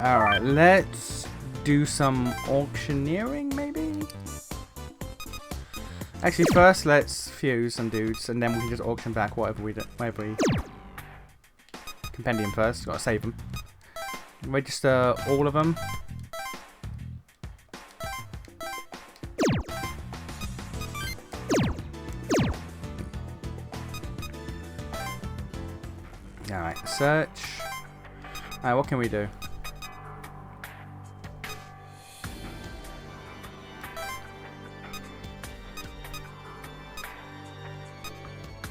Alright, let's do some auctioneering, maybe? Actually, first let's fuse some dudes, and then we can just auction back whatever we do. Compendium first, gotta save them. Register all of them. Alright, search. Alright, what can we do?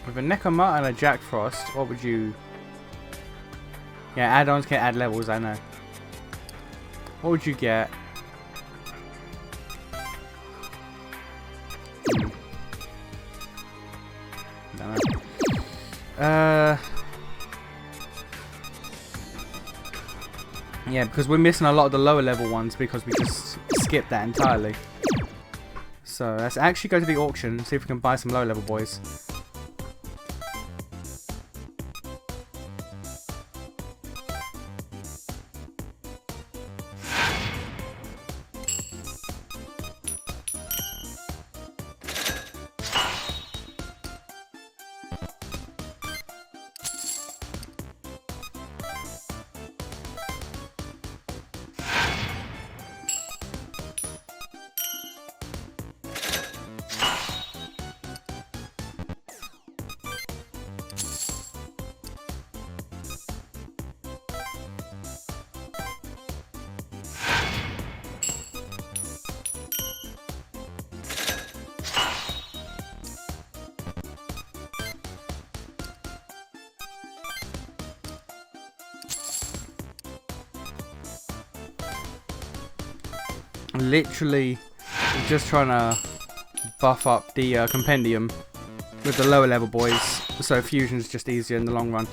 With a Nekoma and a Jack Frost, what would you... Yeah, add-ons can add levels, I know. What would you get? Don't know. Yeah, because we're missing a lot of the lower level ones because we just skipped that entirely. So let's actually go to the auction and see if we can buy some lower level boys. Literally just trying to buff up the compendium with the lower level boys, so fusion's just easier in the long run.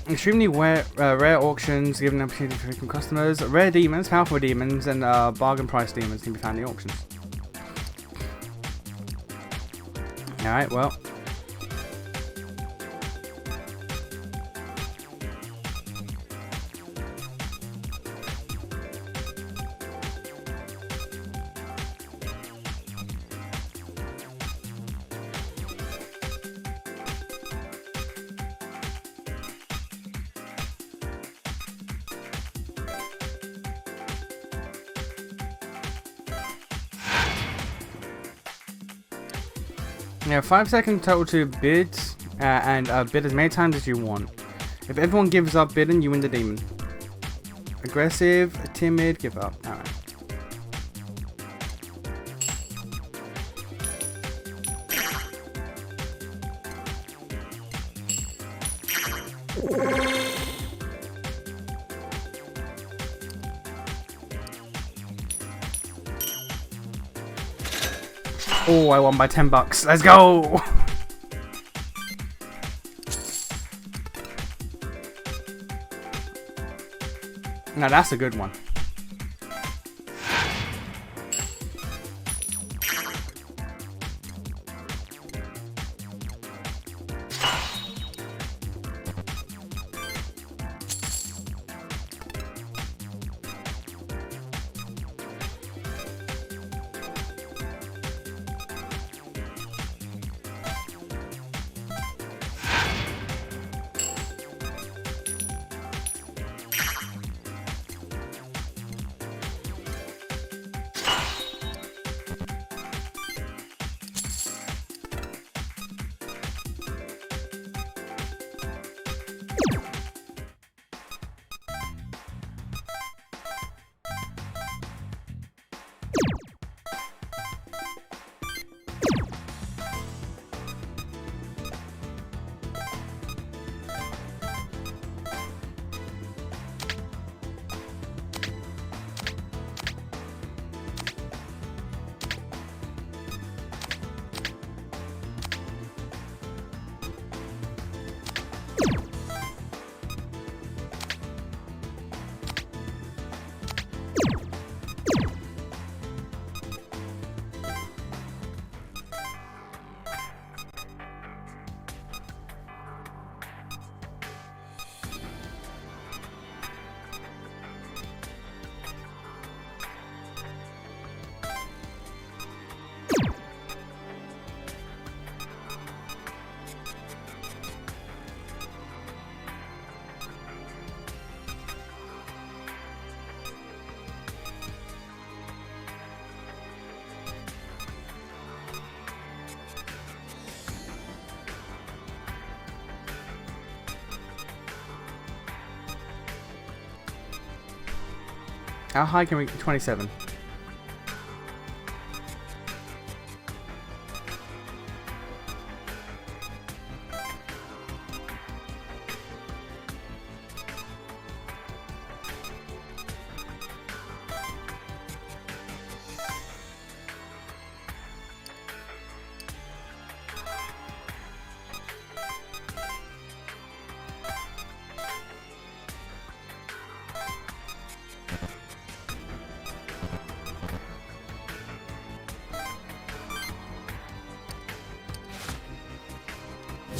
Extremely rare auctions giving an opportunity for frequent customers. Rare demons, powerful demons, and bargain price demons can be found in the auctions. Alright, well. Yeah, 5 seconds total to bid, and bid as many times as you want. If everyone gives up bidding, you win the demon. Aggressive, timid, give up. Alright. Oh, I won by 10 bucks. Let's go! Now that's a good one. How high can we? 27.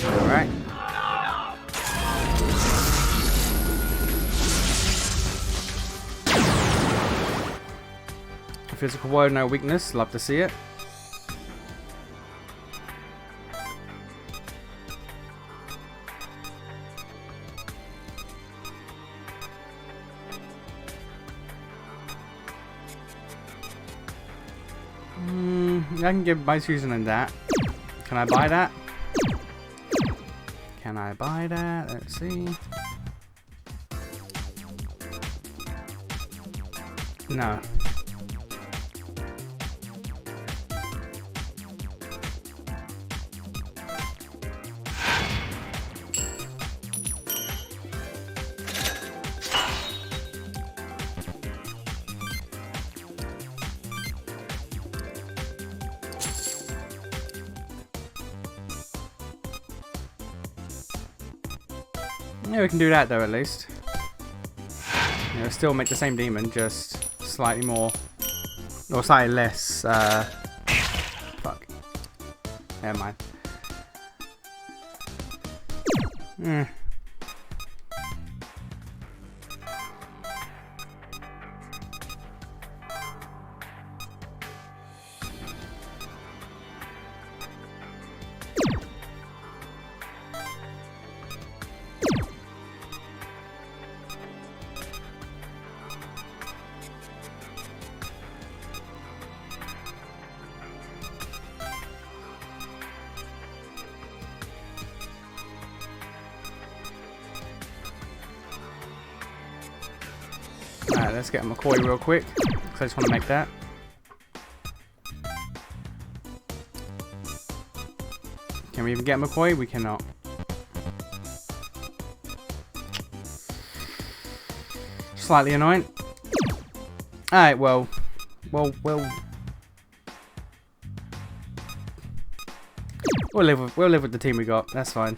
Alright. Physical woe, no weakness. Love to see it. I can give my Susan and that. Can I buy that? Can I buy that? Let's see. No. Yeah, we can do that though at least. You know, still make the same demon, just slightly more, or slightly less, fuck. Never mind. Alright, let's get McCoy real quick, because I just want to make that. Can we even get McCoy? We cannot. Slightly annoying. Alright, well. We'll live with the team we got. That's fine.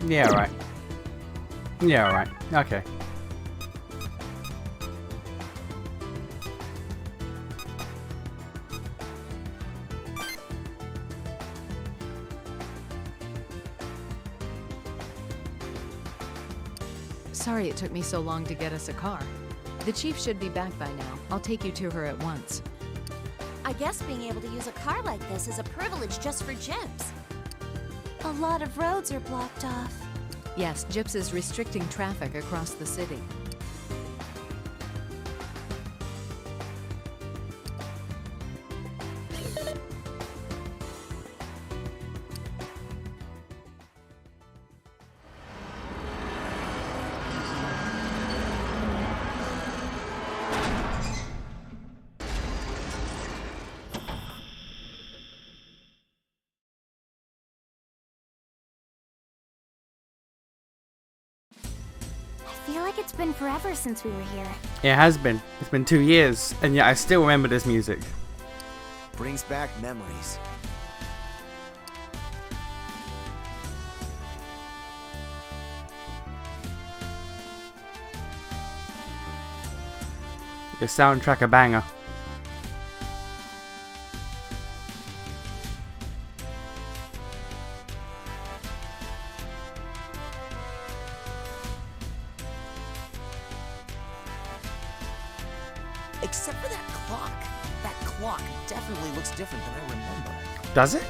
Yeah, right. Yeah, right. Okay. Sorry it took me so long to get us a car. The chief should be back by now. I'll take you to her at once. I guess being able to use a car like this is a privilege just for gyps. A lot of roads are blocked off. Yes, Gyps is restricting traffic across the city. I feel like it's been forever since we were here. It has been. It's been 2 years, and yet I still remember this music. Brings back memories. The soundtrack a banger. Except for that clock. That clock definitely looks different than I remember. Does it?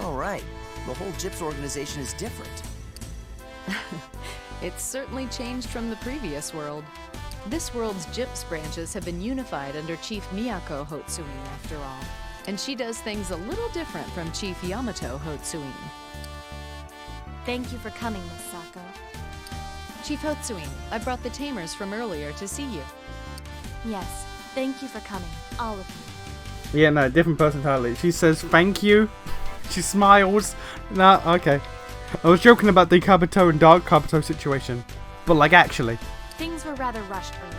All right. The whole Gyps organization is different. It's certainly changed from the previous world. This world's Gyps branches have been unified under Chief Miyako Hotsuin, after all. And she does things a little different from Chief Yamato Hotsuin. Thank you for coming, Miss Sako. Chief Hotsuin, I brought the tamers from earlier to see you. Yes, thank you for coming, all of you. Yeah, no, different person entirely. She says thank you. She smiles. No, okay. I was joking about the Kabuto and Dark Kabuto situation. But like actually. Things were rather rushed earlier.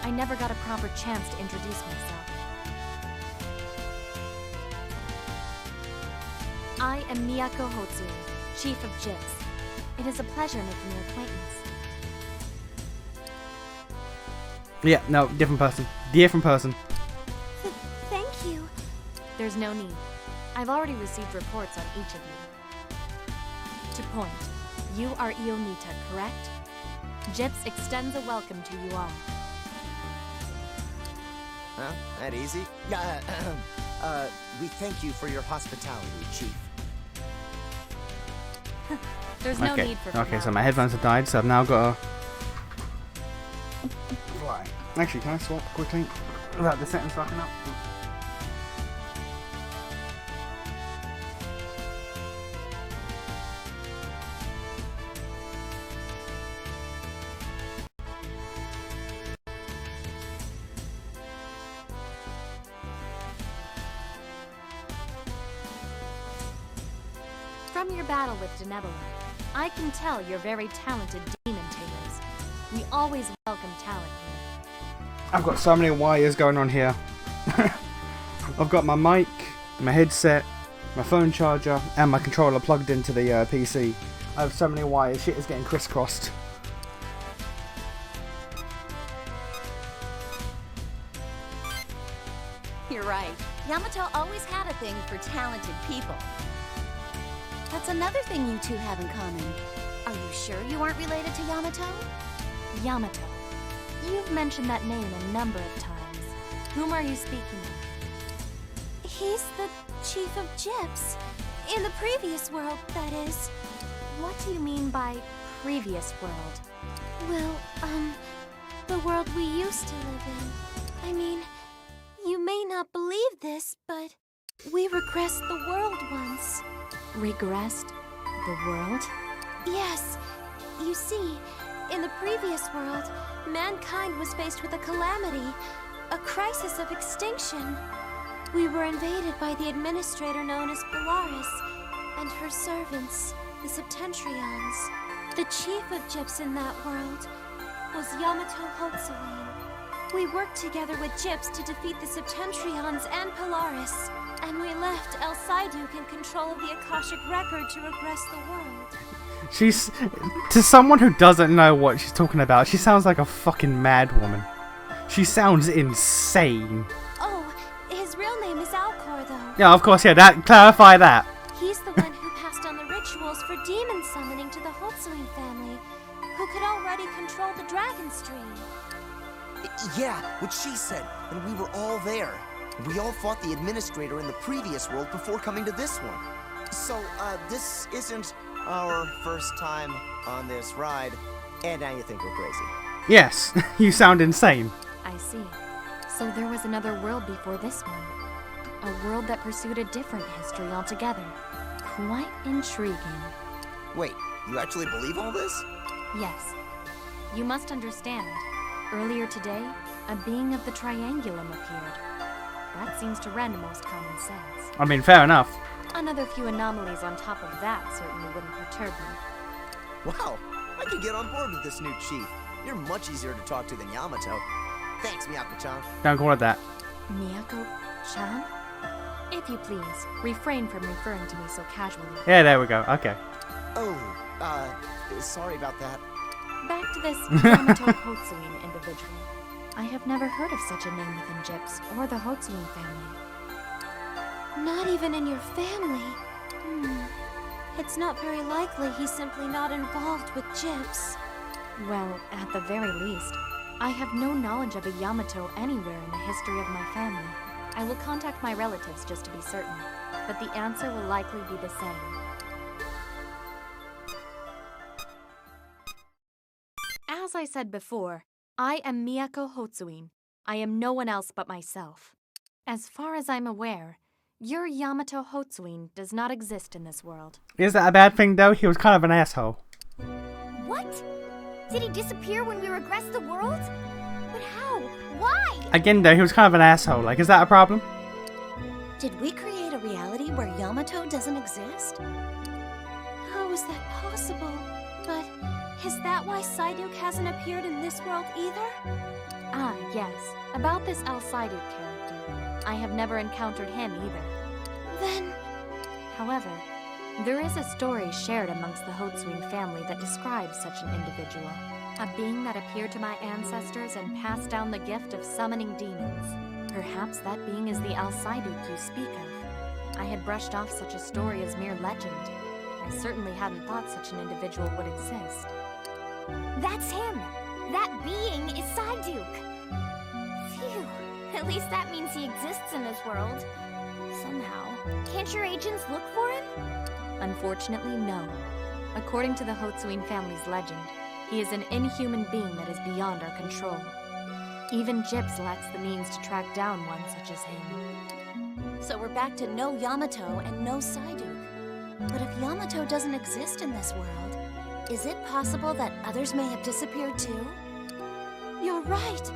I never got a proper chance to introduce myself. I am Miyako Hotsuin, Chief of Gyps. It is a pleasure making your acquaintance. Yeah, no, different person. Different person. Thank you. There's no need. I've already received reports on each of you. To point, you are Ionita, correct? Gyps extends a welcome to you all. Huh? That easy? We thank you for your hospitality, Chief. There's no Okay, need for okay, so my headphones have died, so I've now got to fly. Actually, can I swap quickly? Without the settings fucking up? From your battle with Denebula, I can tell you're very talented demon tamers. We always welcome talent here. I've got so many wires going on here. I've got my mic, my headset, my phone charger, and my controller plugged into the PC. I have so many wires, shit is getting crisscrossed. You're right. Yamato always had a thing for talented people. That's another thing you two have in common. Are you sure you aren't related to Yamato? Yamato. You've mentioned that name a number of times. Whom are you speaking of? He's the Chief of Gyps. In the previous world, that is. What do you mean by previous world? Well, the world we used to live in. I mean, you may not believe this, but we regressed the world once. Regressed the world? Yes. You see, in the previous world, mankind was faced with a calamity, a crisis of extinction. We were invaded by the administrator known as Polaris, and her servants, the Septentrions. The chief of Gyps in that world was Yamato Hotsuin. We worked together with Gyps to defeat the Septentrions and Polaris, and we left El Saiduk in control of the Akashic Record to regress the world. She's... To someone who doesn't know what she's talking about, she sounds like a fucking mad woman. She sounds insane. Oh, his real name is Alcor, though. Yeah, of course, yeah, that clarify that. He's the one who passed on the rituals for demon summoning to the Hotsuin family, who could already control the Dragon Stream. Yeah, what she said, and we were all there. We all fought the administrator in the previous world before coming to this one. So, this isn't our first time on this ride, and now you think we're crazy. Yes, you sound insane. I see. So there was another world before this one. A world that pursued a different history altogether. Quite intriguing. Wait, you actually believe all this? Yes. You must understand. Earlier today, a being of the Triangulum appeared. That seems to rend most common sense. I mean, fair enough. Another few anomalies on top of that certainly wouldn't perturb me. Wow, I can get on board with this new chief. You're much easier to talk to than Yamato. Thanks, Miyako-chan. Don't call it that. Miyako-chan? If you please, refrain from referring to me so casually. Yeah, there we go. Okay. Oh, sorry about that. Back to this Yamato Hotsuin individual. I have never heard of such a name within Gyps or the Hotsuin family. Not even in your family. It's not very likely he's simply not involved with Gyps. Well, at the very least, I have no knowledge of a Yamato anywhere in the history of my family. I will contact my relatives just to be certain, but the answer will likely be the same. As I said before, I am Miyako Hotsuin. I am no one else but myself. As far as I'm aware, your Yamato Hotsuin does not exist in this world. Is that a bad thing though? He was kind of an asshole. What? Did he disappear when we regressed the world? But how? Why? Again though, he was kind of an asshole. Like, is that a problem? Did we create a reality where Yamato doesn't exist? How is that possible? But is that why Psyduke hasn't appeared in this world either? Ah, yes. About this Psyduke character. I have never encountered him either. Then... However, there is a story shared amongst the Hotsuin family that describes such an individual. A being that appeared to my ancestors and passed down the gift of summoning demons. Perhaps that being is the Psyduke you speak of. I had brushed off such a story as mere legend. I certainly hadn't thought such an individual would exist. That's him! That being is Psyduke! Phew. At least that means he exists in this world. Somehow. Can't your agents look for him? Unfortunately, no. According to the Hotsuin family's legend, he is an inhuman being that is beyond our control. Even Gyps lacks the means to track down one such as him. So we're back to no Yamato and no Psyduke. But if Yamato doesn't exist in this world, is it possible that others may have disappeared too? You're right!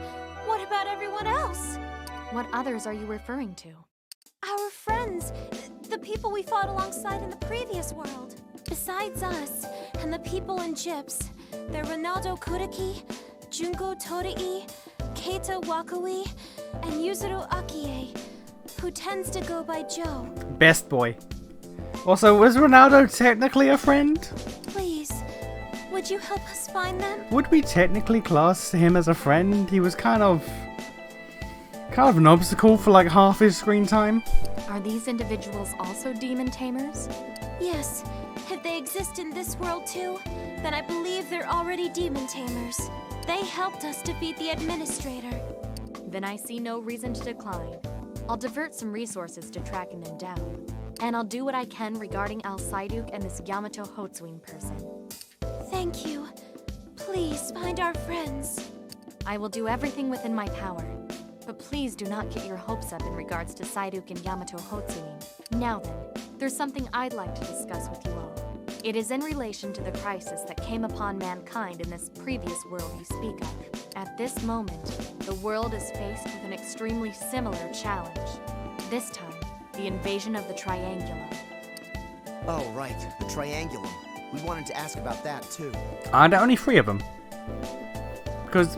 What about everyone else? What others are you referring to? Our friends! The people we fought alongside in the previous world. Besides us, and the people in Gyps, they're Ronaldo Kuriki, Junko Torii, Keita Wakui, and Yuzuru Akie, who tends to go by Joe. Best boy. Also, was Ronaldo technically a friend? Please, would you help us find them? Would we technically class him as a friend? He was kind of an obstacle for like half his screen time. Are these individuals also demon tamers? Yes. If they exist in this world too, then I believe they're already demon tamers. They helped us defeat the administrator. Then I see no reason to decline. I'll divert some resources to tracking them down. And I'll do what I can regarding Psyduke and this Yamato Hotsuin person. Thank you. Please find our friends. I will do everything within my power. But please do not get your hopes up in regards to Psyduke and Yamato Hotsuin. Now then, there's something I'd like to discuss with you all. It is in relation to the crisis that came upon mankind in this previous world you speak of. At this moment, the world is faced with an extremely similar challenge. This time, the invasion of the Triangulum. Oh, right. The Triangulum. We wanted to ask about that, too. Are there only 3 of them? Because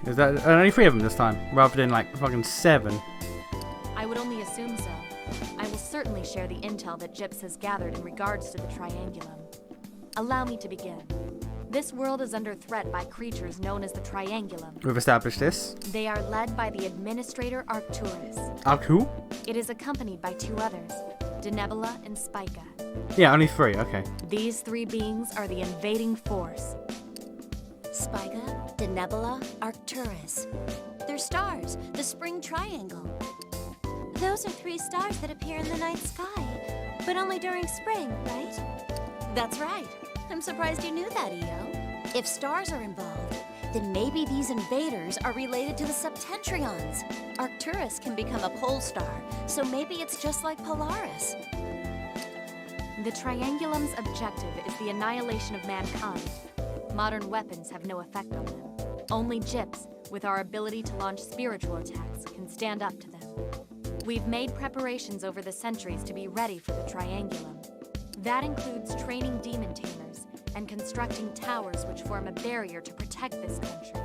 is that only 3 of them this time, rather than like fucking 7? I would only assume so. I will certainly share the intel that Gyps has gathered in regards to the Triangulum. Allow me to begin. This world is under threat by creatures known as the Triangulum. We've established this. They are led by the Administrator Arcturus. Who? It is accompanied by 2 others, Denebula and Spica. Yeah, only 3, okay. These 3 beings are the invading force. Spica, Denebula, Arcturus. They're stars, the spring triangle. Those are 3 stars that appear in the night sky, but only during spring, right? That's right. I'm surprised you knew that, Io. If stars are involved, then maybe these invaders are related to the Septentrions. Arcturus can become a pole star, so maybe it's just like Polaris. The Triangulum's objective is the annihilation of mankind. Modern weapons have no effect on them. Only Gyps, with our ability to launch spiritual attacks, can stand up to them. We've made preparations over the centuries to be ready for the Triangulum. That includes training demon tamers and constructing towers which form a barrier to protect this country.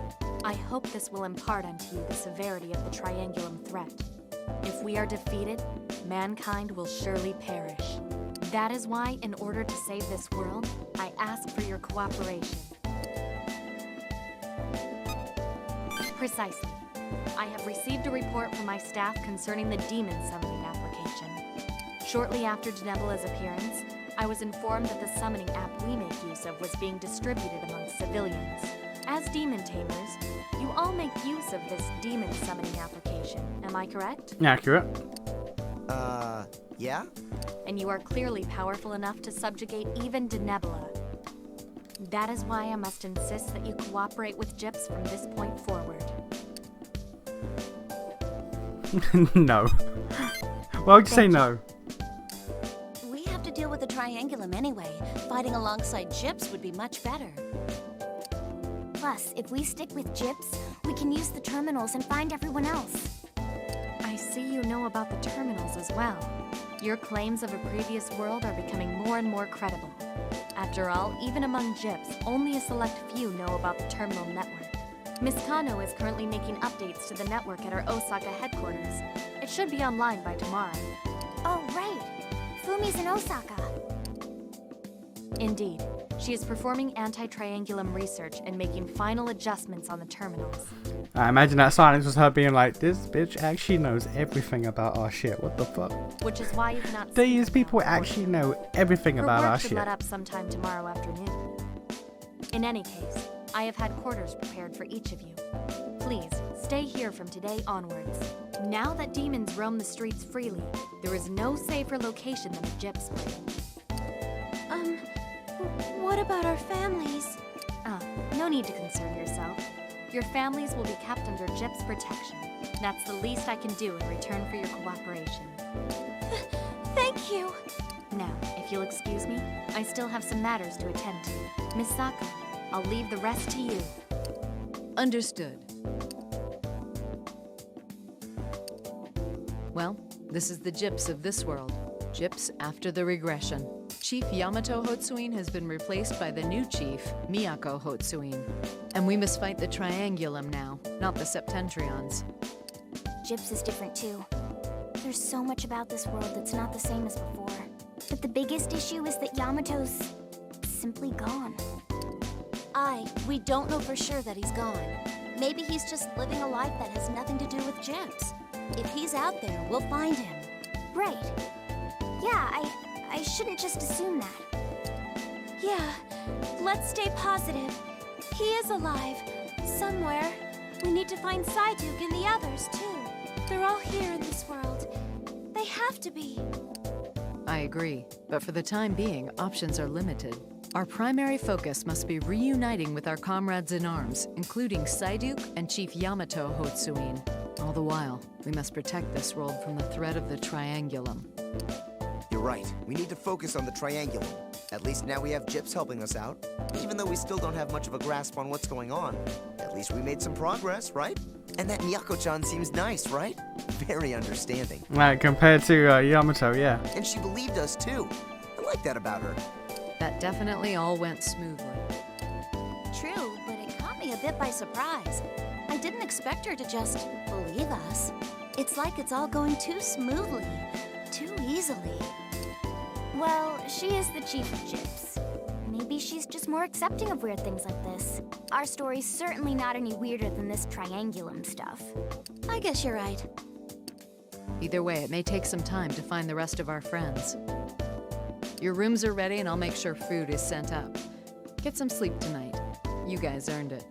I hope this will impart unto you the severity of the Triangulum threat. If we are defeated, mankind will surely perish. That is why, in order to save this world, I ask for your cooperation. Precisely. I have received a report from my staff concerning the demon summoning application. Shortly after Denebula's appearance, I was informed that the summoning app we make use of was being distributed among civilians. As demon tamers, you all make use of this demon summoning application, am I correct? Accurate. Yeah? And you are clearly powerful enough to subjugate even Denebula. That is why I must insist that you cooperate with Gyps from this point forward. No. Why would you say Thank no? We have to deal with the Triangulum anyway. Fighting alongside Gyps would be much better. Plus, if we stick with Gyps, we can use the terminals and find everyone else. I see you know about the terminals as well. Your claims of a previous world are becoming more and more credible. After all, even among Gyps, only a select few know about the terminal network. Miss Kano is currently making updates to the network at our Osaka headquarters. It should be online by tomorrow. Oh, right. Fumi's in Osaka. Indeed. She is performing anti-triangulum research and making final adjustments on the terminals. I imagine that silence was her being like, this bitch actually knows everything about our shit. What the fuck? Which is why you cannot These people actually know everything Her about work our should shit. let up sometime tomorrow afternoon. In any case, I have had quarters prepared for each of you. Please, stay here from today onwards. Now that demons roam the streets freely, there is no safer location than a Gyps brain. What about our families? No need to concern yourself. Your families will be kept under Gyps protection. That's the least I can do in return for your cooperation. Thank you. Now, if you'll excuse me, I still have some matters to attend to. Miss Sako, I'll leave the rest to you. Understood. Well, this is the Gyps of this world. Gyps after the regression. Chief Yamato Hotsuin has been replaced by the new chief, Miyako Hotsuin. And we must fight the Triangulum now, not the Septentrions. Gyps is different too. There's so much about this world that's not the same as before. But the biggest issue is that Yamato's simply gone. We don't know for sure that he's gone. Maybe he's just living a life that has nothing to do with Gyps. If he's out there, we'll find him. Right. Yeah, I shouldn't just assume that. Yeah, let's stay positive. He is alive. Somewhere. We need to find Psyduke and the others, too. They're all here in this world. They have to be. I agree, but for the time being, options are limited. Our primary focus must be reuniting with our comrades in arms, including Psyduke and Chief Yamato Hotsuin. All the while, we must protect this world from the threat of the Triangulum. You're right. We need to focus on the Triangulum. At least now we have Gyps helping us out. Even though we still don't have much of a grasp on what's going on, at least we made some progress, right? And that Miyako-chan seems nice, right? Very understanding. Like, compared to Yamato, yeah. And she believed us, too. I like that about her. That definitely all went smoothly. True, but it caught me a bit by surprise. I didn't expect her to just believe us. It's like it's all going too smoothly, too easily. Well, she is the chief of Gyps. Maybe she's just more accepting of weird things like this. Our story's certainly not any weirder than this Triangulum stuff. I guess you're right. Either way, it may take some time to find the rest of our friends. Your rooms are ready and I'll make sure food is sent up. Get some sleep tonight. You guys earned it.